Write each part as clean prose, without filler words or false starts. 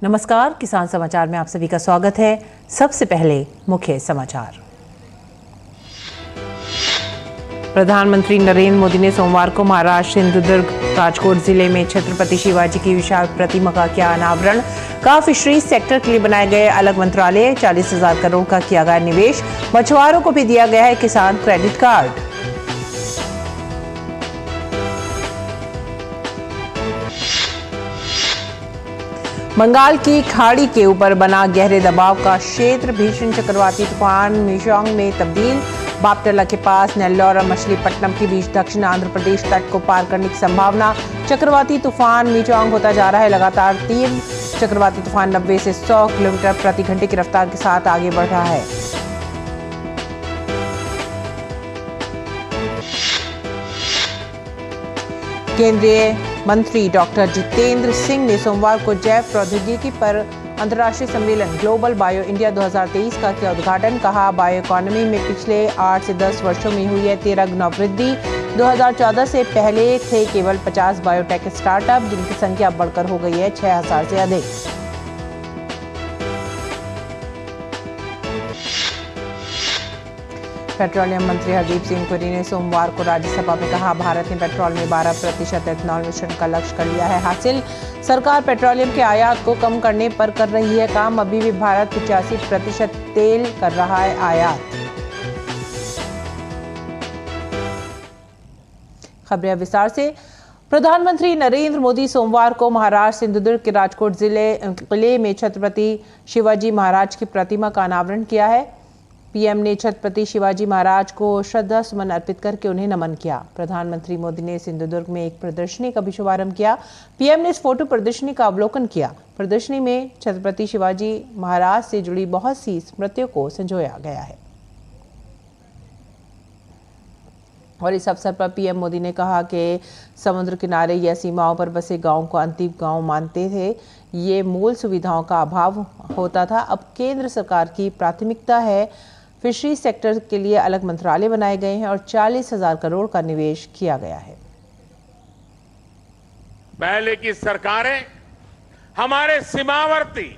नमस्कार, किसान समाचार में आप सभी का स्वागत है। सबसे पहले मुख्य समाचार। प्रधानमंत्री नरेंद्र मोदी ने सोमवार को महाराष्ट्र सिंधुदुर्ग राजकोट जिले में छत्रपति शिवाजी की विशाल प्रतिमा का किया अनावरण। कहा, फिशरीज सेक्टर के लिए बनाए गए अलग मंत्रालय, 40,000 करोड़ का किया गया निवेश। मछुआरों को भी दिया गया है किसान क्रेडिट कार्ड। बंगाल की खाड़ी के ऊपर बना गहरे दबाव का क्षेत्र भीषण चक्रवाती तूफान मिशोंग में तब्दील। बापटला के पास नेल्लोर और मछलीपट्टनम के बीच दक्षिण आंध्र प्रदेश तट को पार करने की संभावना। चक्रवाती तूफान मिशोंग होता जा रहा है लगातार तीव्र। चक्रवाती तूफान 90 से 100 किलोमीटर प्रति घंटे की रफ्तार के साथ आगे बढ़ रहा है। केंद्रीय मंत्री डॉक्टर जितेंद्र सिंह ने सोमवार को जैव प्रौद्योगिकी पर अंतर्राष्ट्रीय सम्मेलन ग्लोबल बायो इंडिया 2023 का किया उद्घाटन। कहा, बायो इकोनॉमी में पिछले 8 से 10 वर्षों में हुई है 13 गुना वृद्धि। 2014 से पहले थे केवल 50 बायोटेक स्टार्टअप, जिनकी संख्या बढ़कर हो गई है 6,000 से अधिक। पेट्रोलियम मंत्री हरदीप सिंह पुरी ने सोमवार को राज्यसभा में कहा, भारत ने पेट्रोल में 12% एथेनॉल मिश्रण का लक्ष्य कर लिया है हासिल। सरकार पेट्रोलियम के आयात को कम करने पर कर रही है काम। अभी भी भारत 85% तेल कर रहा है आयात। खबरें विस्तार से। प्रधानमंत्री नरेंद्र मोदी सोमवार को महाराष्ट्र सिंधुदुर्ग के राजकोट जिले में छत्रपति शिवाजी महाराज की प्रतिमा का अनावरण किया है। पीएम ने छत्रपति शिवाजी महाराज को श्रद्धा सुमन अर्पित करके उन्हें नमन किया। प्रधानमंत्री मोदी ने सिंधुदुर्ग में एक प्रदर्शनी का भी शुभारंभ किया। पीएम ने इस फोटो प्रदर्शनी का अवलोकन किया। प्रदर्शनी में छत्रपति शिवाजी महाराज से जुड़ी बहुत सी स्मृतियों को संजोया गया है। और इस अवसर पर पीएम मोदी ने कहा कि समुद्र किनारे या सीमाओं पर बसे गांव को अंतिम गांव मानते थे। ये मूल सुविधाओं का अभाव होता था। अब केंद्र सरकार की प्राथमिकता है। फिशरी सेक्टर के लिए अलग मंत्रालय बनाए गए हैं और 40,000 करोड़ का निवेश किया गया है। पहले की सरकारें हमारे सीमावर्ती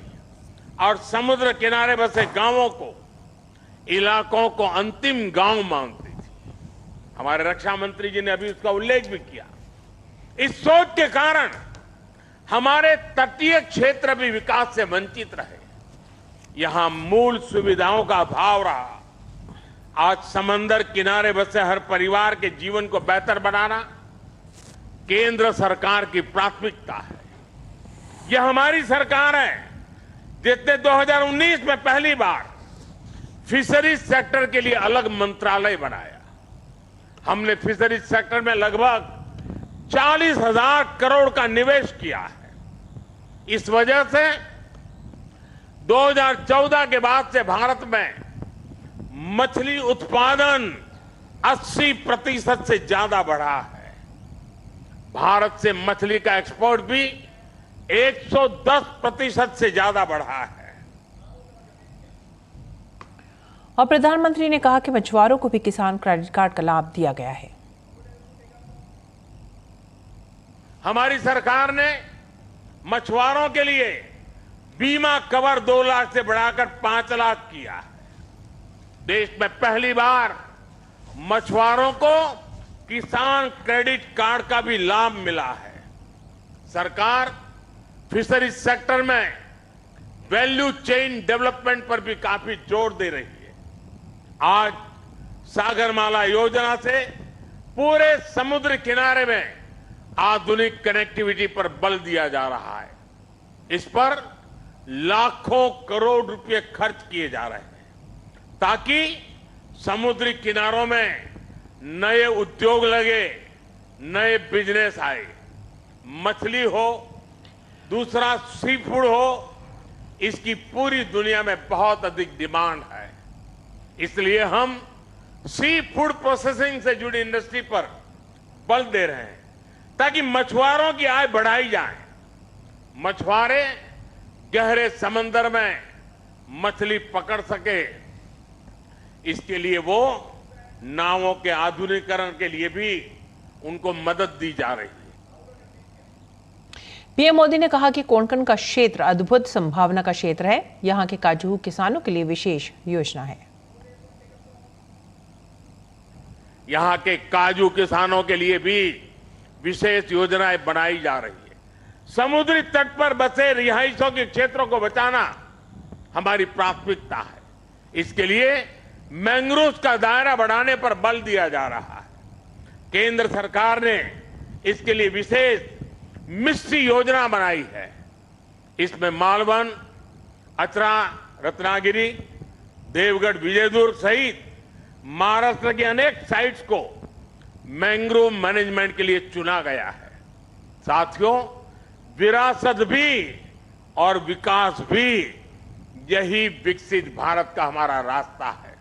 और समुद्र किनारे बसे गांवों को, इलाकों को अंतिम गांव मानती थी। हमारे रक्षा मंत्री जी ने अभी उसका उल्लेख भी किया। इस सोच के कारण हमारे तटीय क्षेत्र भी विकास से वंचित रहे। यहां मूल सुविधाओं का अभाव रहा। आज समंदर किनारे बसे हर परिवार के जीवन को बेहतर बनाना केंद्र सरकार की प्राथमिकता है। यह हमारी सरकार है जिसने 2019 में पहली बार फिशरीज सेक्टर के लिए अलग मंत्रालय बनाया। हमने फिशरीज सेक्टर में लगभग 40,000 करोड़ का निवेश किया है। इस वजह से 2014 के बाद से भारत में मछली उत्पादन 80% से ज्यादा बढ़ा है। भारत से मछली का एक्सपोर्ट भी 110% से ज्यादा बढ़ा है। और प्रधानमंत्री ने कहा कि मछुआरों को भी किसान क्रेडिट कार्ड का लाभ दिया गया है। हमारी सरकार ने मछुआरों के लिए बीमा कवर 2 लाख से बढ़ाकर 5 लाख किया है। देश में पहली बार मछुआरों को किसान क्रेडिट कार्ड का भी लाभ मिला है। सरकार फिशरीज सेक्टर में वैल्यू चेन डेवलपमेंट पर भी काफी जोर दे रही है। आज सागरमाला योजना से पूरे समुद्र किनारे में आधुनिक कनेक्टिविटी पर बल दिया जा रहा है। इस पर लाखों करोड़ रुपए खर्च किए जा रहे हैं ताकि समुद्री किनारों में नए उद्योग लगे, नए बिजनेस आए। मछली हो, दूसरा सी फूड हो, इसकी पूरी दुनिया में बहुत अधिक डिमांड है। इसलिए हम सी फूड प्रोसेसिंग से जुड़ी इंडस्ट्री पर बल दे रहे हैं ताकि मछुआरों की आय बढ़ाई जाए। मछुआरे गहरे समंदर में मछली पकड़ सके, इसके लिए वो नावों के आधुनिकीकरण के लिए भी उनको मदद दी जा रही है। पीएम मोदी ने कहा कि कोंकण का क्षेत्र अद्भुत संभावना का क्षेत्र है। यहाँ के काजू किसानों के लिए विशेष योजना है। यहाँ के काजू किसानों के लिए भी विशेष योजनाएं बनाई जा रही है। समुद्री तट पर बसे रिहायशों के क्षेत्रों को बचाना हमारी प्राथमिकता है। इसके लिए मैंग्रोव का दायरा बढ़ाने पर बल दिया जा रहा है। केंद्र सरकार ने इसके लिए विशेष मिस्ट्री योजना बनाई है। इसमें मालवन, अचरा, रत्नागिरी, देवगढ़, विजयदुर्ग सहित महाराष्ट्र की अनेक साइट्स को मैंग्रोव मैनेजमेंट के लिए चुना गया है। साथियों, विरासत भी और विकास भी, यही विकसित भारत का हमारा रास्ता है।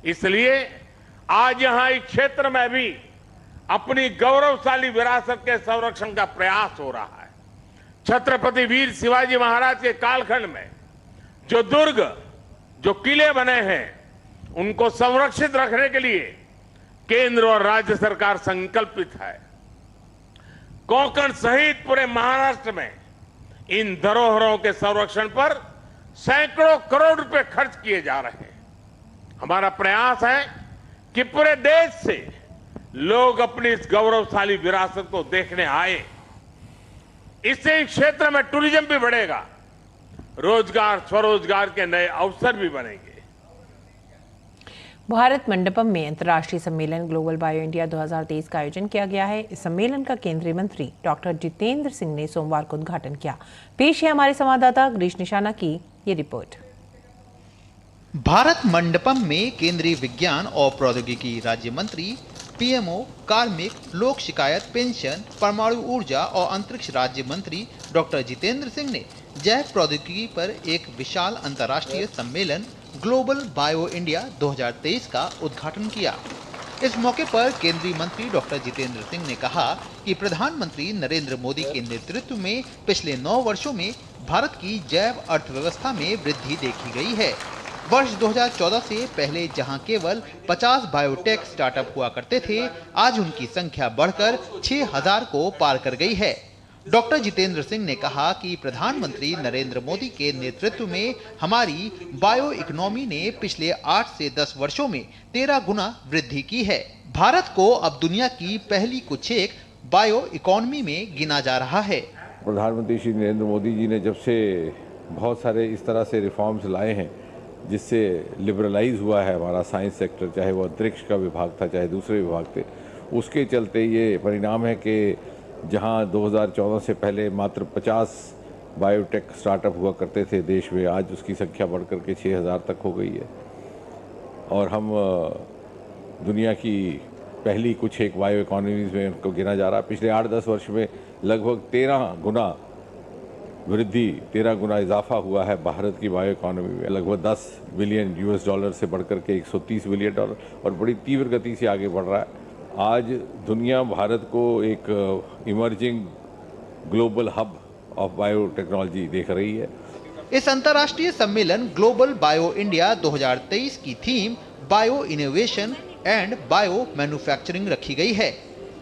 इसलिए आज यहां इस क्षेत्र में भी अपनी गौरवशाली विरासत के संरक्षण का प्रयास हो रहा है। छत्रपति वीर शिवाजी महाराज के कालखंड में जो दुर्ग, जो किले बने हैं, उनको संरक्षित रखने के लिए केंद्र और राज्य सरकार संकल्पित है। कोंकण सहित पूरे महाराष्ट्र में इन धरोहरों के संरक्षण पर सैकड़ों करोड़ रुपए खर्च किए जा रहे हैं। हमारा प्रयास है कि पूरे देश से लोग अपनी इस गौरवशाली विरासत को देखने आए। इससे इस क्षेत्र में टूरिज्म भी बढ़ेगा, रोजगार, स्वरोजगार के नए अवसर भी बनेंगे। भारत मंडपम में अंतर्राष्ट्रीय सम्मेलन ग्लोबल बायो इंडिया 2023 का आयोजन किया गया है। इस सम्मेलन का केंद्रीय मंत्री डॉक्टर जितेंद्र सिंह ने सोमवार को उद्घाटन किया। पेश है हमारे संवाददाता गिरीश निशाना की ये रिपोर्ट। भारत मंडपम में केंद्रीय विज्ञान और प्रौद्योगिकी राज्य मंत्री, पीएमओ, कार्मिक, लोक शिकायत, पेंशन, परमाणु ऊर्जा और अंतरिक्ष राज्य मंत्री डॉक्टर जितेंद्र सिंह ने जैव प्रौद्योगिकी पर एक विशाल अंतर्राष्ट्रीय सम्मेलन ग्लोबल बायो इंडिया 2023 का उद्घाटन किया। इस मौके पर केंद्रीय मंत्री डॉक्टर जितेंद्र सिंह ने कहा कि प्रधानमंत्री नरेंद्र मोदी के नेतृत्व में पिछले 9 वर्षों में भारत की जैव अर्थव्यवस्था में वृद्धि देखी गई है। वर्ष 2014 से पहले जहां केवल 50 बायोटेक स्टार्टअप हुआ करते थे, आज उनकी संख्या बढ़कर 6000 को पार कर गई है। डॉक्टर जितेंद्र सिंह ने कहा कि प्रधानमंत्री नरेंद्र मोदी के नेतृत्व में हमारी बायो इकोनॉमी ने पिछले 8 से 10 वर्षों में 13 गुना वृद्धि की है। भारत को अब दुनिया की पहली कुछेक बायो इकोनॉमी में गिना जा रहा है। प्रधानमंत्री श्री नरेंद्र मोदी जी ने जब से बहुत सारे इस तरह से रिफॉर्म्स लाए हैं, जिससे लिबरलाइज हुआ है हमारा साइंस सेक्टर, चाहे वो अंतरिक्ष का विभाग था, चाहे दूसरे विभाग थे, उसके चलते ये परिणाम है कि जहां 2014 से पहले मात्र 50 बायोटेक स्टार्टअप हुआ करते थे देश में, आज उसकी संख्या बढ़कर के 6000 तक हो गई है। और हम दुनिया की पहली कुछ एक बायो इकोनॉमीज़ में उनको गिना जा रहा है। पिछले 8-10 वर्ष में लगभग 13 गुना वृद्धि, 13 गुना इजाफा हुआ है भारत की बायो इकोनॉमी में। लगभग $10 बिलियन से बढ़कर के $130 बिलियन और बड़ी तीव्र गति से आगे बढ़ रहा है। आज दुनिया भारत को एक emerging global hub of biotechnology देख रही है। इस अंतर्राष्ट्रीय सम्मेलन ग्लोबल बायो इंडिया 2023 की theme bio innovation and bio manufacturing रखी गई है।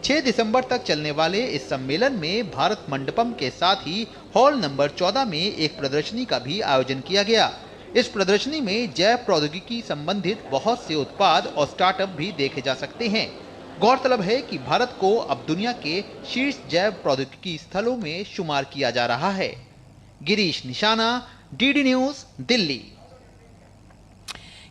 6 दिसंबर तक चलने वाले इस सम्मेलन में भारत मंडपम के साथ ही हॉल नंबर 14 में एक प्रदर्शनी का भी आयोजन किया गया। इस प्रदर्शनी में जैव प्रौद्योगिकी संबंधित बहुत से उत्पाद और स्टार्टअप भी देखे जा सकते हैं। गौरतलब है कि भारत को अब दुनिया के शीर्ष जैव प्रौद्योगिकी स्थलों में शुमार किया जा रहा है। गिरीश निशाना, डीडी न्यूज, दिल्ली।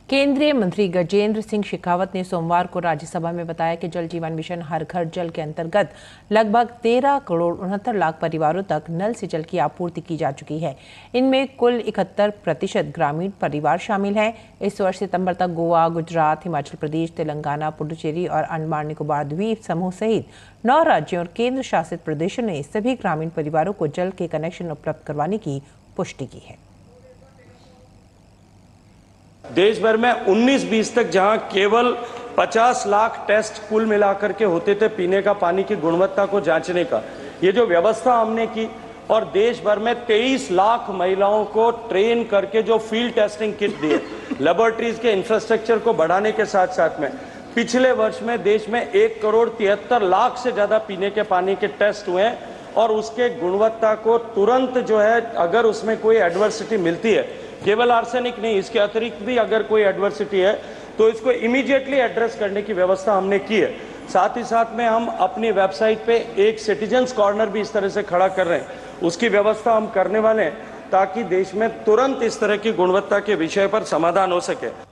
केंद्रीय मंत्री गजेंद्र सिंह शेखावत ने सोमवार को राज्यसभा में बताया कि जल जीवन मिशन हर घर जल के अंतर्गत लगभग 13 करोड़ 69 लाख परिवारों तक नल से जल की आपूर्ति की जा चुकी है। इनमें कुल 71% ग्रामीण परिवार शामिल हैं। इस वर्ष सितंबर तक गोवा, गुजरात, हिमाचल प्रदेश, तेलंगाना, पुडुचेरी और अंडमान निकोबार द्वीप समूह सहित 9 राज्यों और केंद्र शासित प्रदेशों ने सभी ग्रामीण परिवारों को जल के कनेक्शन उपलब्ध करवाने की पुष्टि की है। देश भर में 19-20 तक जहां केवल 50 लाख टेस्ट कुल मिलाकर के होते थे पीने का पानी की गुणवत्ता को जांचने का, ये जो व्यवस्था हमने की और देश भर में 23 लाख महिलाओं को ट्रेन करके जो फील्ड टेस्टिंग किट दिए, लेबोरेटरीज के इंफ्रास्ट्रक्चर को बढ़ाने के साथ साथ में पिछले वर्ष में देश में 1 करोड़ 73 लाख से ज्यादा पीने के पानी के टेस्ट हुए हैं और उसके गुणवत्ता को तुरंत जो है, अगर उसमें कोई एडवर्सिटी मिलती है, केवल आर्सेनिक नहीं, इसके अतिरिक्त भी अगर कोई एडवर्सिटी है तो इसको इमीडिएटली एड्रेस करने की व्यवस्था हमने की है। साथ ही साथ में हम अपनी वेबसाइट पे एक सिटीजन्स कॉर्नर भी इस तरह से खड़ा कर रहे हैं, उसकी व्यवस्था हम करने वाले हैं ताकि देश में तुरंत इस तरह की गुणवत्ता के विषय पर समाधान हो सके।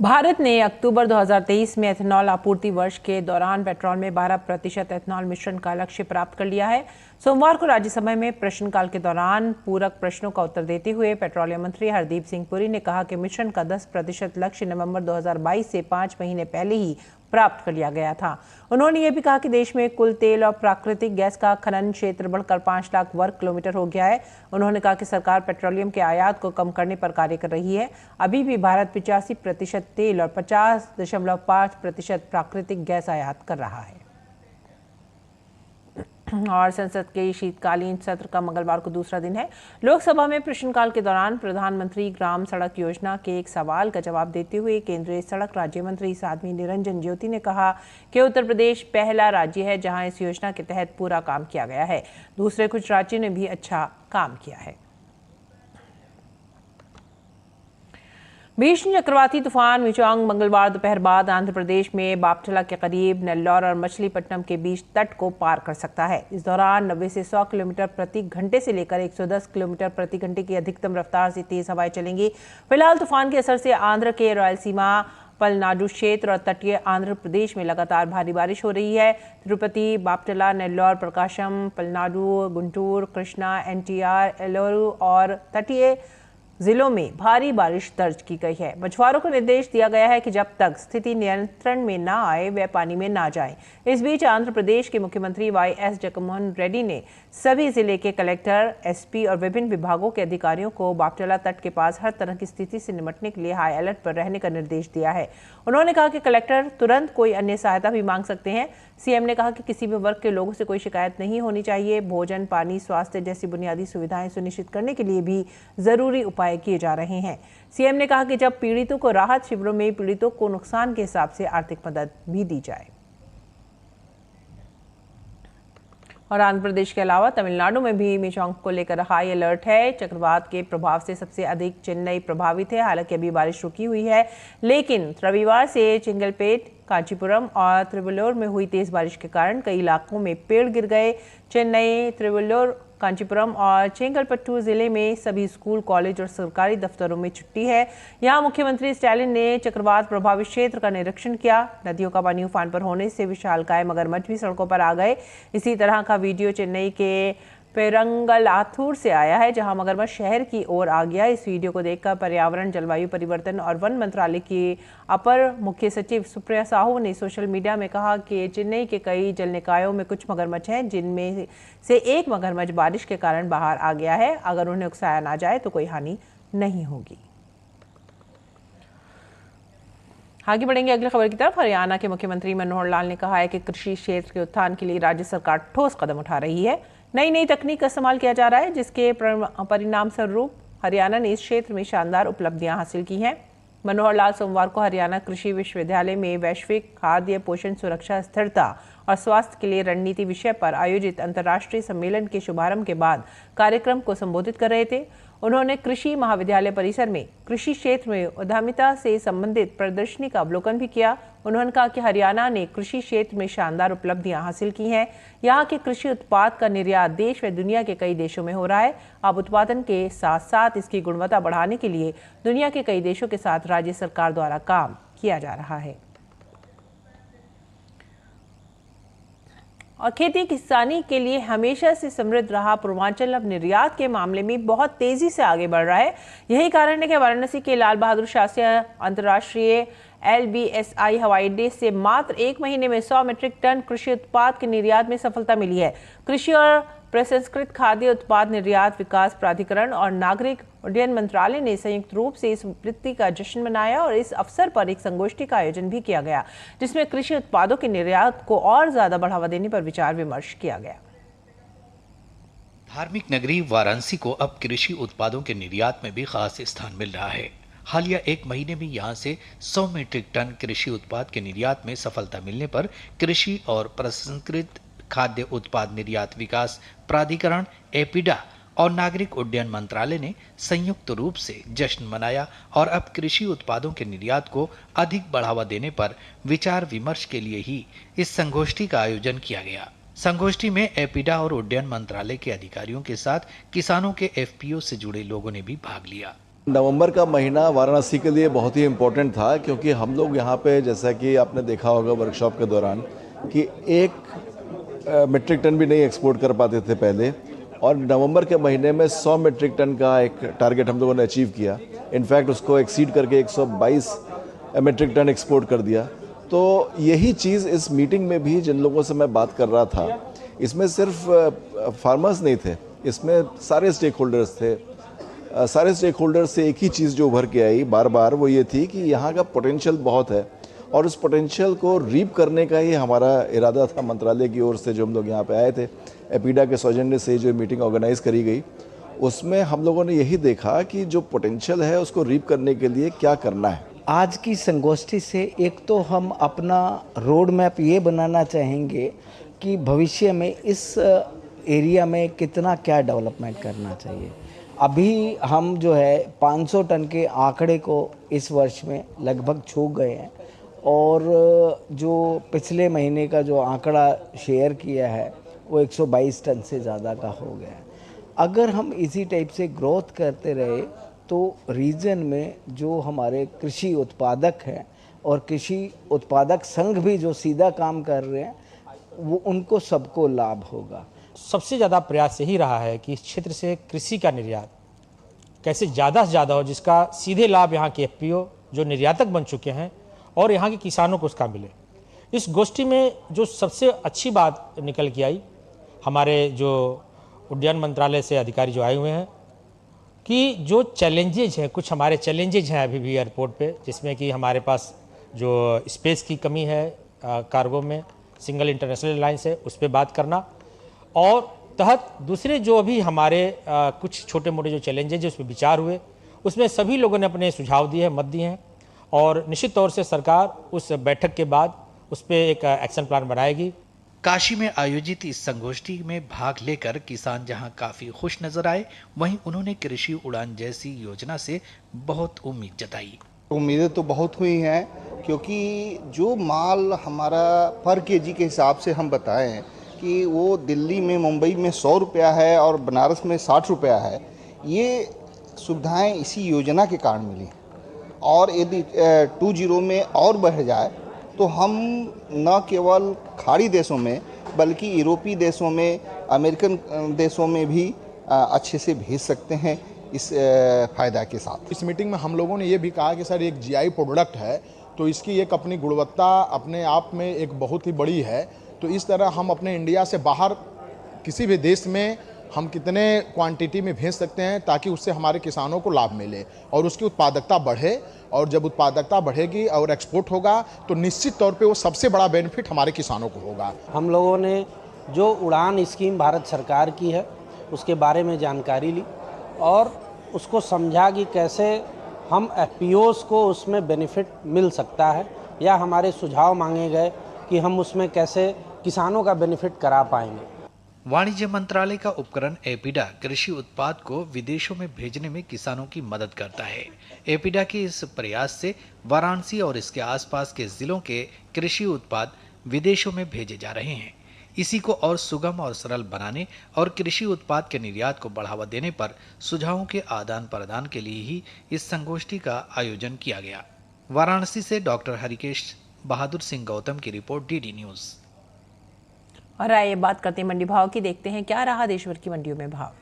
भारत ने अक्टूबर 2023 में एथेनॉल आपूर्ति वर्ष के दौरान पेट्रोल में 12% एथेनॉल मिश्रण का लक्ष्य प्राप्त कर लिया है। सोमवार को राज्यसभा में प्रश्नकाल के दौरान पूरक प्रश्नों का उत्तर देते हुए पेट्रोलियम मंत्री हरदीप सिंह पुरी ने कहा कि मिश्रण का 10% लक्ष्य नवंबर 2022 से 5 महीने पहले ही प्राप्त कर लिया गया था। उन्होंने ये भी कहा कि देश में कुल तेल और प्राकृतिक गैस का खनन क्षेत्र बढ़कर 5 लाख वर्ग किलोमीटर हो गया है। उन्होंने कहा कि सरकार पेट्रोलियम के आयात को कम करने पर कार्य कर रही है। अभी भी भारत 85% तेल और 50.5% प्राकृतिक गैस आयात कर रहा है। और संसद के शीतकालीन सत्र का मंगलवार को दूसरा दिन है। लोकसभा में प्रश्नकाल के दौरान प्रधानमंत्री ग्राम सड़क योजना के एक सवाल का जवाब देते हुए केंद्रीय सड़क राज्य मंत्री साध्वी निरंजन ज्योति ने कहा कि उत्तर प्रदेश पहला राज्य है जहां इस योजना के तहत पूरा काम किया गया है। दूसरे कुछ राज्यों ने भी अच्छा काम किया है। भीषण चक्रवाती तूफान मिचांग मंगलवार दोपहर बाद आंध्र प्रदेश में बापटला के करीब नेल्लौर और मछलीपट्टनम के बीच तट को पार कर सकता है। इस दौरान 90 से 100 किलोमीटर प्रति घंटे से लेकर 110 किलोमीटर प्रति घंटे की अधिकतम रफ्तार से तेज हवाएं चलेंगी। फिलहाल तूफान के असर से आंध्र के रायलसीमा, पलनाडु क्षेत्र और तटीय आंध्र प्रदेश में लगातार भारी बारिश हो रही है। तिरुपति, बापटला, नेल्लौर, प्रकाशम, पलनाडु, गुंटूर, कृष्णा, एनटीआर, एलोरू और तटीय जिलों में भारी बारिश दर्ज की गई है। मछुआरों को निर्देश दिया गया है कि जब तक स्थिति नियंत्रण में न आए वे पानी में न जाएं। इस बीच आंध्र प्रदेश के मुख्यमंत्री वाईएस जगनमोहन रेड्डी ने सभी जिले के कलेक्टर, एसपी और विभिन्न विभागों के अधिकारियों को बापटला तट के पास हर तरह की स्थिति से निपटने के लिए हाई अलर्ट पर रहने का निर्देश दिया है। उन्होंने कहा कि कलेक्टर तुरंत कोई अन्य सहायता भी मांग सकते हैं। सीएम ने कहा कि किसी भी वर्ग के लोगों से कोई शिकायत नहीं होनी चाहिए। भोजन, पानी, स्वास्थ्य जैसी बुनियादी सुविधाएं सुनिश्चित करने के लिए भी जरूरी उपाय किए जा रहे हैं। सीएम ने कहा कि जब पीड़ितों को राहत शिविरों में पीड़ितों को नुकसान के हिसाब से आर्थिक मदद भी दी जाए। और आंध्र प्रदेश के अलावा तमिलनाडु में भी मिचांग को लेकर हाई अलर्ट है। चक्रवात के प्रभाव से सबसे अधिक चेन्नई प्रभावित है। हालांकि अभी बारिश रुकी हुई है, लेकिन रविवार से चिंगलपेट, कांचीपुरम और त्रिवल्लुर में हुई तेज बारिश के कारण कई इलाकों में पेड़ गिर गए। चेन्नई, त्रिवल्लुर, कांचीपुरम और चेंगलपट्टू जिले में सभी स्कूल, कॉलेज और सरकारी दफ्तरों में छुट्टी है। यहां मुख्यमंत्री स्टालिन ने चक्रवात प्रभावित क्षेत्र का निरीक्षण किया। नदियों का पानी उफान पर होने से विशालकाय मगरमच्छ भी सड़कों पर आ गए। इसी तरह का वीडियो चेन्नई के पेरंगलाथूर से आया है, जहां मगरमच्छ शहर की ओर आ गया। इस वीडियो को देखकर पर्यावरण, जलवायु परिवर्तन और वन मंत्रालय की अपर मुख्य सचिव सुप्रिया साहू ने सोशल मीडिया में कहा कि चेन्नई के कई जल निकायों में कुछ मगरमच्छ हैं, जिनमें से एक मगरमच्छ बारिश के कारण बाहर आ गया है। अगर उन्हें उकसाया ना जाए तो कोई हानि नहीं होगी। आगे बढ़ेंगे अगली खबर की तरफ। हरियाणा के मुख्यमंत्री मनोहर लाल ने कहा है कि कृषि क्षेत्र के उत्थान के लिए राज्य सरकार ठोस कदम उठा रही है। नई तकनीक का इस्तेमाल किया जा रहा है, जिसके परिणाम स्वरूप हरियाणा ने इस क्षेत्र में शानदार उपलब्धियां हासिल की हैं। मनोहर लाल सोमवार को हरियाणा कृषि विश्वविद्यालय में वैश्विक खाद्य पोषण सुरक्षा, स्थिरता और स्वास्थ्य के लिए रणनीति विषय पर आयोजित अंतर्राष्ट्रीय सम्मेलन के शुभारंभ के बाद कार्यक्रम को संबोधित कर रहे थे। उन्होंने कृषि महाविद्यालय परिसर में कृषि क्षेत्र में उद्यमिता से संबंधित प्रदर्शनी का अवलोकन भी किया। उन्होंने कहा कि हरियाणा ने कृषि क्षेत्र में शानदार उपलब्धियां हासिल की हैं। यहाँ के कृषि उत्पाद का निर्यात देश व दुनिया के कई देशों में हो रहा है। अब उत्पादन के साथ साथ इसकी गुणवत्ता बढ़ाने के लिए दुनिया के कई देशों के साथ राज्य सरकार द्वारा काम किया जा रहा है। और खेती किसानी के लिए हमेशा से समृद्ध रहा पूर्वांचल अब निर्यात के मामले में बहुत तेजी से आगे बढ़ रहा है। यही कारण है कि वाराणसी के लाल बहादुर शास्त्री अंतर्राष्ट्रीय LBSI हवाई अड्डे से मात्र 1 महीने में 100 मीट्रिक टन कृषि उत्पाद के निर्यात में सफलता मिली है। कृषि और प्रसंस्कृत खाद्य उत्पाद निर्यात विकास प्राधिकरण और नागरिक उड्डयन मंत्रालय ने संयुक्त रूप से इस उपलब्धि का जश्न मनाया और इस अवसर पर एक संगोष्ठी का आयोजन भी किया गया, जिसमें कृषि उत्पादों के निर्यात को और ज्यादा बढ़ावा देने पर विचार विमर्श किया गया। धार्मिक नगरी वाराणसी को अब कृषि उत्पादों के निर्यात में भी खास स्थान मिल रहा है। हालिया 1 महीने में यहां से 100 मीट्रिक टन कृषि उत्पाद के निर्यात में सफलता मिलने पर कृषि और प्रसंस्कृत खाद्य उत्पाद निर्यात विकास प्राधिकरण एपीडा और नागरिक उड्डयन मंत्रालय ने संयुक्त रूप से जश्न मनाया और अब कृषि उत्पादों के निर्यात को अधिक बढ़ावा देने पर विचार विमर्श के लिए ही इस संगोष्ठी का आयोजन किया गया। संगोष्ठी में एपीडा और उड्डयन मंत्रालय के अधिकारियों के साथ किसानों के एफपीओ से जुड़े लोगों ने भी भाग लिया। नवंबर का महीना वाराणसी के लिए बहुत ही इम्पोर्टेंट था, क्योंकि हम लोग यहाँ पे, जैसा कि आपने देखा होगा वर्कशॉप के दौरान, कि 1 मीट्रिक टन भी नहीं एक्सपोर्ट कर पाते थे पहले, और नवंबर के महीने में 100 मीट्रिक टन का एक टारगेट हम लोगों ने अचीव किया। इनफैक्ट उसको एक्सीड करके 122 मीट्रिक टन एक्सपोर्ट कर दिया। तो यही चीज़ इस मीटिंग में भी जिन लोगों से मैं बात कर रहा था, इसमें सिर्फ फार्मर्स नहीं थे, इसमें सारे स्टेक होल्डर्स थे। सारे स्टेक होल्डर्स से एक ही चीज़ जो उभर के आई बार बार, वो ये थी कि यहाँ का पोटेंशियल बहुत है और उस पोटेंशियल को रीप करने का ही हमारा इरादा था। मंत्रालय की ओर से जो हम लोग यहाँ पे आए थे, एपीडा के सौजन्य से जो मीटिंग ऑर्गेनाइज करी गई, उसमें हम लोगों ने यही देखा कि जो पोटेंशियल है उसको रीप करने के लिए क्या करना है। आज की संगोष्ठी से एक तो हम अपना रोड मैप ये बनाना चाहेंगे कि भविष्य में इस एरिया में कितना क्या डेवलपमेंट करना चाहिए। अभी हम जो है 500 टन के आंकड़े को इस वर्ष में लगभग छू गए हैं, और जो पिछले महीने का जो आंकड़ा शेयर किया है वो 122 टन से ज़्यादा का हो गया है। अगर हम इसी टाइप से ग्रोथ करते रहे तो रीजन में जो हमारे कृषि उत्पादक हैं और कृषि उत्पादक संघ भी जो सीधा काम कर रहे हैं, वो उनको सबको लाभ होगा। सबसे ज़्यादा प्रयास यही रहा है कि इस क्षेत्र से कृषि का निर्यात कैसे ज़्यादा से ज़्यादा हो, जिसका सीधे लाभ यहाँ के एफपीओ जो निर्यातक बन चुके हैं और यहाँ के किसानों को उसका मिले। इस गोष्ठी में जो सबसे अच्छी बात निकल के आई, हमारे जो उड्डयन मंत्रालय से अधिकारी जो आए हुए हैं, कि जो चैलेंजेज हैं, कुछ हमारे चैलेंजेज हैं अभी भी एयरपोर्ट पे, जिसमें कि हमारे पास जो स्पेस की कमी है कार्गो में, सिंगल इंटरनेशनल एयरलाइंस है, उस पर बात करना, और तहत दूसरे जो अभी हमारे कुछ छोटे मोटे जो चैलेंजेज है उस पर विचार हुए, उसमें सभी लोगों ने अपने सुझाव दिए हैं, मत दिए हैं, और निश्चित तौर से सरकार उस बैठक के बाद उस पर एक एक्शन प्लान बनाएगी। काशी में आयोजित इस संगोष्ठी में भाग लेकर किसान जहां काफी खुश नजर आए, वहीं उन्होंने कृषि उड़ान जैसी योजना से बहुत उम्मीद जताई। उम्मीदें तो बहुत हुई हैं, क्योंकि जो माल हमारा पर केजी के हिसाब से हम बताएं कि वो दिल्ली में, मुंबई में 100 रुपया है और बनारस में 60 रुपया है, ये सुविधाएं इसी योजना के कारण मिली। और यदि 20 में और बढ़ जाए तो हम न केवल खाड़ी देशों में बल्कि यूरोपीय देशों में, अमेरिकन देशों में भी अच्छे से भेज सकते हैं इस फ़ायदा के साथ। इस मीटिंग में हम लोगों ने ये भी कहा कि सर एक जीआई प्रोडक्ट है तो इसकी एक अपनी गुणवत्ता अपने आप में एक बहुत ही बड़ी है, तो इस तरह हम अपने इंडिया से बाहर किसी भी देश में हम कितने क्वांटिटी में भेज सकते हैं ताकि उससे हमारे किसानों को लाभ मिले और उसकी उत्पादकता बढ़े। और जब उत्पादकता बढ़ेगी और एक्सपोर्ट होगा तो निश्चित तौर पे वो सबसे बड़ा बेनिफिट हमारे किसानों को होगा। हम लोगों ने जो उड़ान स्कीम भारत सरकार की है उसके बारे में जानकारी ली और उसको समझा कि कैसे हम एफपीओज़ को उसमें बेनिफिट मिल सकता है, या हमारे सुझाव मांगे गए कि हम उसमें कैसे किसानों का बेनिफिट करा पाएंगे। वाणिज्य मंत्रालय का उपकरण एपीडा कृषि उत्पाद को विदेशों में भेजने में किसानों की मदद करता है। एपीडा के इस प्रयास से वाराणसी और इसके आसपास के जिलों के कृषि उत्पाद विदेशों में भेजे जा रहे हैं। इसी को और सुगम और सरल बनाने और कृषि उत्पाद के निर्यात को बढ़ावा देने पर सुझावों के आदान प्रदान के लिए ही इस संगोष्ठी का आयोजन किया गया। वाराणसी से डॉक्टर हरिकेश बहादुर सिंह गौतम की रिपोर्ट, डीडी न्यूज। और आइए बात करते हैं मंडी भाव की, देखते हैं क्या रहा देश भर की मंडियों में भाव।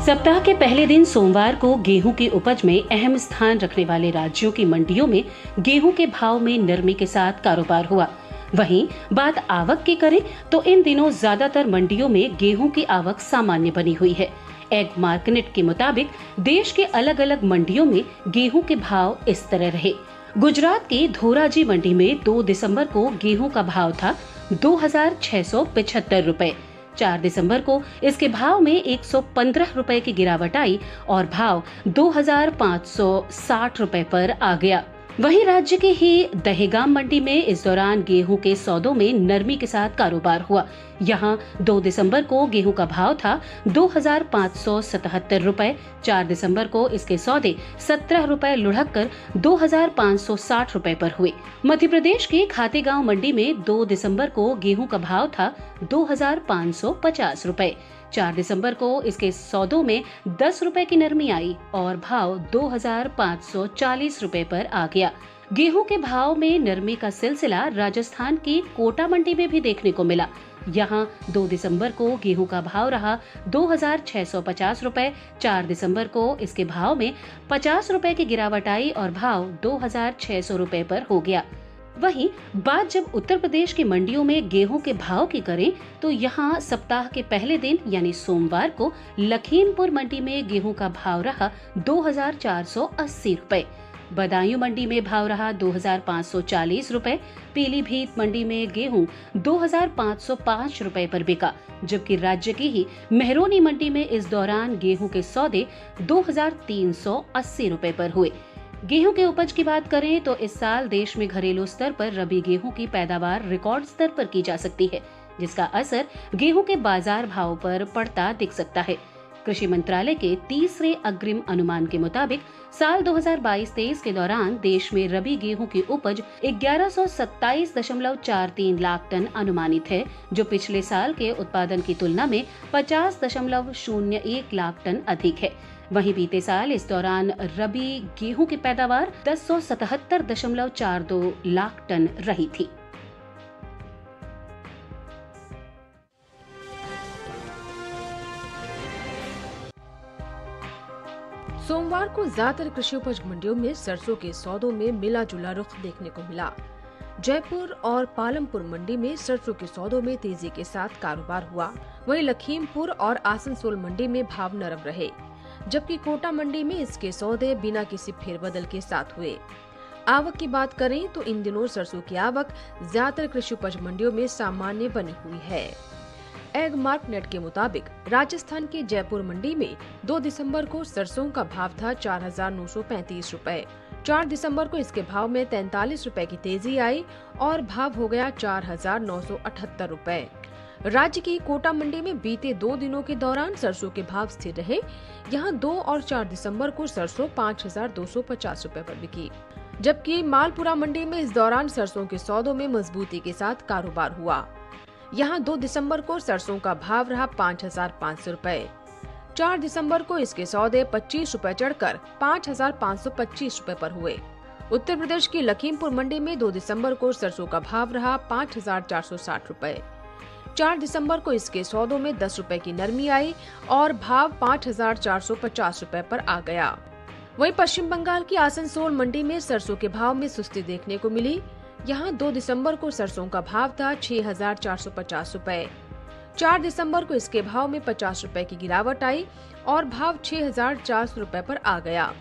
सप्ताह के पहले दिन सोमवार को गेहूं की उपज में अहम स्थान रखने वाले राज्यों की मंडियों में गेहूं के भाव में नरमी के साथ कारोबार हुआ। वहीं बात आवक की करें तो इन दिनों ज्यादातर मंडियों में गेहूं की आवक सामान्य बनी हुई है। एग मार्केट के मुताबिक देश के अलग अलग मंडियों में गेहूं के भाव इस तरह रहे। गुजरात की धोराजी मंडी में 2 दिसंबर को गेहूं का भाव था 2,675 रुपए। 4 दिसंबर को इसके भाव में 115 रुपए की गिरावट आई और भाव 2,560 रुपए पर आ गया। वहीं राज्य के ही दहेगाम मंडी में इस दौरान गेहूं के सौदों में नरमी के साथ कारोबार हुआ। यहां 2 दिसंबर को गेहूं का भाव था 2,577 रुपए। 4 दिसंबर को इसके सौदे 17 रुपए लुढ़क कर 2,560 रुपए पर हुए। मध्य प्रदेश के खातेगांव मंडी में 2 दिसंबर को गेहूं का भाव था 2,550 रुपए। 4 दिसंबर को इसके सौदों में 10 रुपए की नरमी आई और भाव 2,540 रुपए पर आ गया। गेहूं के भाव में नरमी का सिलसिला राजस्थान की कोटा मंडी में भी देखने को मिला। यहां 2 दिसंबर को गेहूं का भाव रहा 2,650 रुपए। 4 दिसंबर को इसके भाव में 50 रुपए की गिरावट आई और भाव 2,600 रुपए पर हो गया। वहीं बात जब उत्तर प्रदेश की मंडियों में गेहूं के भाव की करें तो यहां सप्ताह के पहले दिन यानी सोमवार को लखीमपुर मंडी में गेहूं का भाव रहा 2,480 रुपए। बदायूं मंडी में भाव रहा 2,540 रुपए। पीलीभीत मंडी में गेहूं 2,505 रुपए पर बिका, जबकि राज्य की ही मेहरौनी मंडी में इस दौरान गेहूं के सौदे 2,380 रुपए पर हुए। गेहूं के उपज की बात करें तो इस साल देश में घरेलू स्तर पर रबी गेहूं की पैदावार रिकॉर्ड स्तर पर की जा सकती है, जिसका असर गेहूं के बाजार भाव पर पड़ता दिख सकता है। कृषि मंत्रालय के तीसरे अग्रिम अनुमान के मुताबिक साल 2022-23 के दौरान देश में रबी गेहूं की उपज 1127.43 लाख टन अनुमानित है, जो पिछले साल के उत्पादन की तुलना में 50.01 लाख टन अधिक है। वहीं बीते साल इस दौरान रबी गेहूं की पैदावार 1077.42 लाख टन रही थी। सोमवार को ज्यादातर कृषि उपज मंडियों में सरसों के सौदों में मिला जुला रुख देखने को मिला। जयपुर और पालमपुर मंडी में सरसों के सौदों में तेजी के साथ कारोबार हुआ। वहीं लखीमपुर और आसनसोल मंडी में भाव नरम रहे, जबकि कोटा मंडी में इसके सौदे बिना किसी फेरबदल के साथ हुए। आवक की बात करें तो इन दिनों सरसों की आवक ज्यादातर कृषि उपज मंडियों में सामान्य बनी हुई है। एग मार्क नेट के मुताबिक राजस्थान के जयपुर मंडी में 2 दिसंबर को सरसों का भाव था 4,935 रुपए। 4 दिसंबर को इसके भाव में 43 रुपए की तेजी आई और भाव हो गया 4,978 रुपए। राज्य की कोटा मंडी में बीते 2 दिनों के दौरान सरसों के भाव स्थिर रहे। यहां 2 और 4 दिसंबर को सरसों 5,250 रुपए पर बिकी, जबकि मालपुरा मंडी में इस दौरान सरसों के सौदों में मजबूती के साथ कारोबार हुआ। यहां 2 दिसंबर को सरसों का भाव रहा 5,500 रुपए। 4 दिसंबर को इसके सौदे 25 रुपए चढ़कर 5,525 रुपए पर हुए। उत्तर प्रदेश की लखीमपुर मंडी में 2 दिसंबर को सरसों का भाव रहा 5,460 रुपए। 4 दिसंबर को इसके सौदों में 10 रुपए की नरमी आई और भाव 5,450 रुपए पर आ गया। वहीं पश्चिम बंगाल की आसनसोल मंडी में सरसों के भाव में सुस्ती देखने को मिली। यहां 2 दिसंबर को सरसों का भाव था 6,450 रुपए। 4 दिसंबर को इसके भाव में 50 रुपए की गिरावट आई और भाव 6,400 रुपए पर आ गया।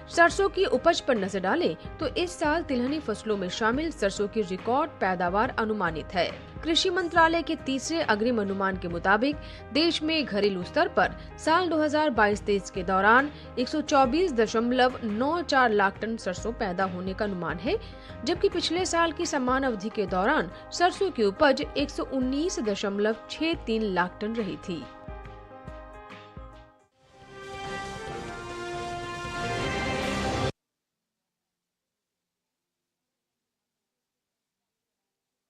सरसों की उपज पर नजर डालें तो इस साल तिलहनी फसलों में शामिल सरसों की रिकॉर्ड पैदावार अनुमानित है। कृषि मंत्रालय के तीसरे अग्रिम अनुमान के मुताबिक देश में घरेलू स्तर पर साल 2022-23 के दौरान 124.94 लाख टन सरसों पैदा होने का अनुमान है, जबकि पिछले साल की समान अवधि के दौरान सरसों की उपज 119.63 लाख टन रही थी।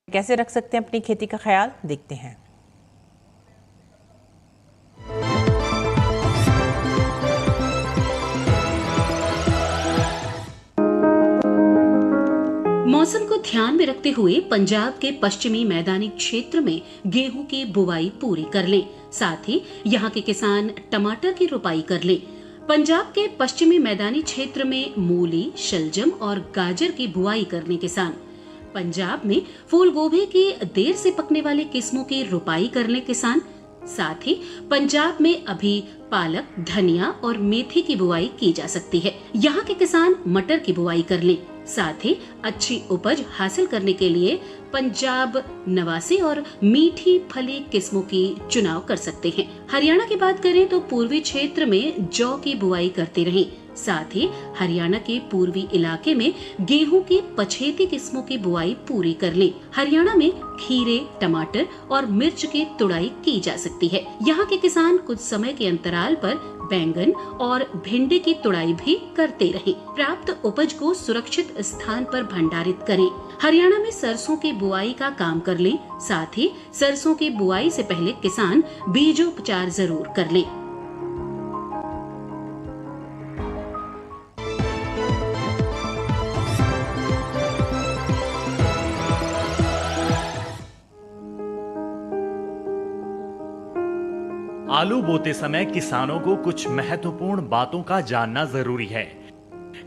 कैसे रख सकते हैं अपनी खेती का ख्याल, देखते हैं। मौसम को ध्यान में रखते हुए पंजाब के पश्चिमी मैदानी क्षेत्र में गेहूं की बुवाई पूरी कर लें। साथ ही यहां के किसान टमाटर की रोपाई कर लें। पंजाब के पश्चिमी मैदानी क्षेत्र में मूली, शलजम और गाजर की बुआई करने किसान, पंजाब में फूल गोभी की देर से पकने वाली किस्मों की रोपाई कर लें किसान। साथ ही पंजाब में अभी पालक, धनिया और मेथी की बुआई की जा सकती है। यहाँ के किसान मटर की बुआई कर लें। साथ ही अच्छी उपज हासिल करने के लिए पंजाब नवासी और मीठी फली किस्मों की चुनाव कर सकते हैं। हरियाणा की बात करें तो पूर्वी क्षेत्र में जौ की बुआई करते रहें। साथ ही हरियाणा के पूर्वी इलाके में गेहूं की पछेती किस्मों की बुआई पूरी कर लें। हरियाणा में खीरे, टमाटर और मिर्च की तुड़ाई की जा सकती है। यहाँ के किसान कुछ समय के अंतराल पर बैंगन और भिंडी की तुड़ाई भी करते रहें। प्राप्त उपज को सुरक्षित स्थान पर भंडारित करें। हरियाणा में सरसों की बुआई का काम कर लें। साथ ही सरसों की बुआई से पहले किसान बीजोपचार जरूर कर लें। आलू बोते समय किसानों को कुछ महत्वपूर्ण बातों का जानना जरूरी है।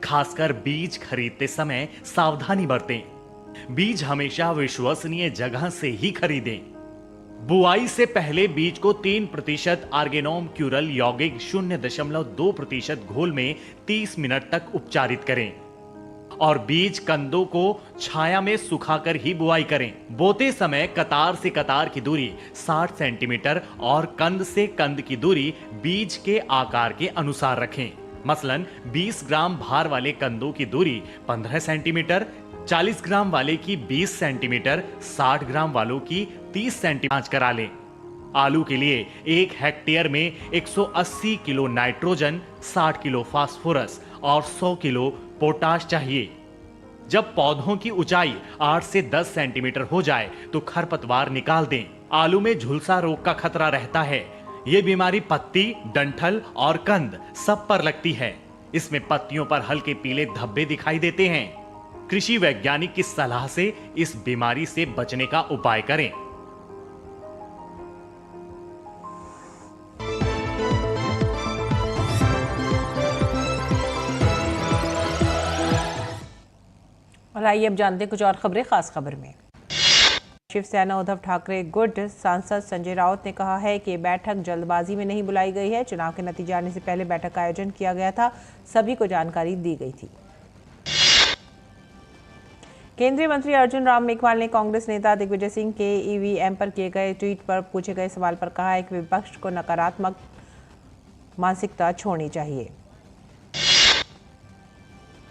खासकर बीज खरीदते समय सावधानी बरतें। बीज हमेशा विश्वसनीय जगह से ही खरीदें। बुआई से पहले बीज को 3% आर्गेनोम क्यूरल यौगिक 0.2% घोल में 30 मिनट तक उपचारित करें और बीज कंदों को छाया में सुखाकर ही बुआई करें। बोते समय कतार से कतार की दूरी 60 सेंटीमीटर और कंद से कंद की दूरी बीज के आकार के अनुसार रखें। मसलन 20 ग्राम भार वाले कंदों की दूरी 15 सेंटीमीटर, 40 ग्राम वाले की 20 सेंटीमीटर, 60 ग्राम वालों की 30 सेंटीमीटर जांच करा लें। आलू के लिए 1 हेक्टेयर में 180 किलो नाइट्रोजन, 60 किलो फास्फोरस और 100 किलो पोटाश चाहिए। जब पौधों की ऊंचाई 8 से 10 सेंटीमीटर हो जाए तो खरपतवार निकाल दें। आलू में झुलसा रोग का खतरा रहता है। ये बीमारी पत्ती, डंठल और कंद सब पर लगती है। इसमें पत्तियों पर हल्के पीले धब्बे दिखाई देते हैं। कृषि वैज्ञानिक की सलाह से इस बीमारी से बचने का उपाय करें। और आइए अब जानते हैं कुछ और खबरें। खास खबर में शिवसेना उद्धव ठाकरे गुट सांसद संजय राउत ने कहा है कि बैठक जल्दबाजी में नहीं बुलाई गई है। चुनाव के नतीजे आने से पहले बैठक का आयोजन किया गया था, सभी को जानकारी दी गई थी। केंद्रीय मंत्री अर्जुन राम मेघवाल ने कांग्रेस नेता दिग्विजय सिंह के ईवीएम पर किए गए ट्वीट पर पूछे गए सवाल पर कहा है कि विपक्ष को नकारात्मक मानसिकता छोड़नी चाहिए।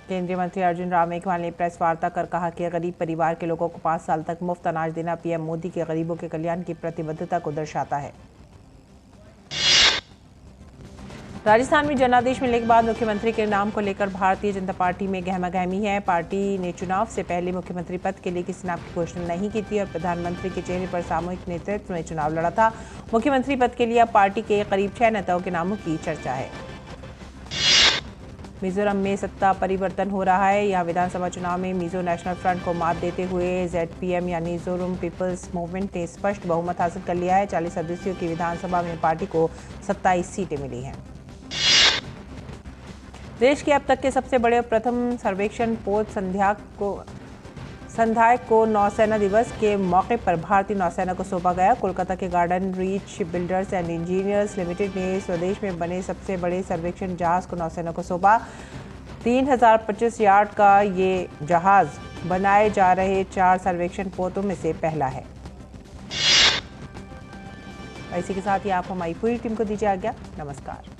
केंद्रीय मंत्री अर्जुन राम मेघवाल ने प्रेस वार्ता कर कहा कि गरीब परिवार के लोगों को 5 साल तक मुफ्त अनाज देना पीएम मोदी के गरीबों के कल्याण की प्रतिबद्धता को दर्शाता है। राजस्थान में जनादेश मिलने के बाद मुख्यमंत्री के नाम को लेकर भारतीय जनता पार्टी में गहमागहमी है। पार्टी ने चुनाव से पहले मुख्यमंत्री पद के लिए किसी नाम की घोषणा नहीं की थी और प्रधानमंत्री के चेहरे पर सामूहिक नेतृत्व में चुनाव लड़ा था। मुख्यमंत्री पद के लिए अब पार्टी के करीब 6 नेताओं के नामों की चर्चा है। मिजोरम में सत्ता परिवर्तन हो रहा है। यहाँ विधानसभा चुनाव में मिजो नेशनल फ्रंट को मात देते हुए ZPM यानी मिजोरम पीपल्स मूवमेंट ने स्पष्ट बहुमत हासिल कर लिया है। 40 सदस्यों की विधानसभा में पार्टी को 27 सीटें मिली हैं। देश के अब तक के सबसे बड़े प्रथम सर्वेक्षण पोत संध्या को नौसेना दिवस के मौके पर भारतीय नौसेना को सौंपा गया। कोलकाता के garden reach ship builders and engineers limited ने स्वदेश में बने सबसे बड़े सर्वेक्षण जहाज को नौसेना को सौंपा। 3025 यार्ड का ये जहाज बनाए जा रहे 4 सर्वेक्षण पोतों में से पहला है। इसी के साथ ही आप हमारी पूरी टीम को दीजिए आज्ञा। नमस्कार।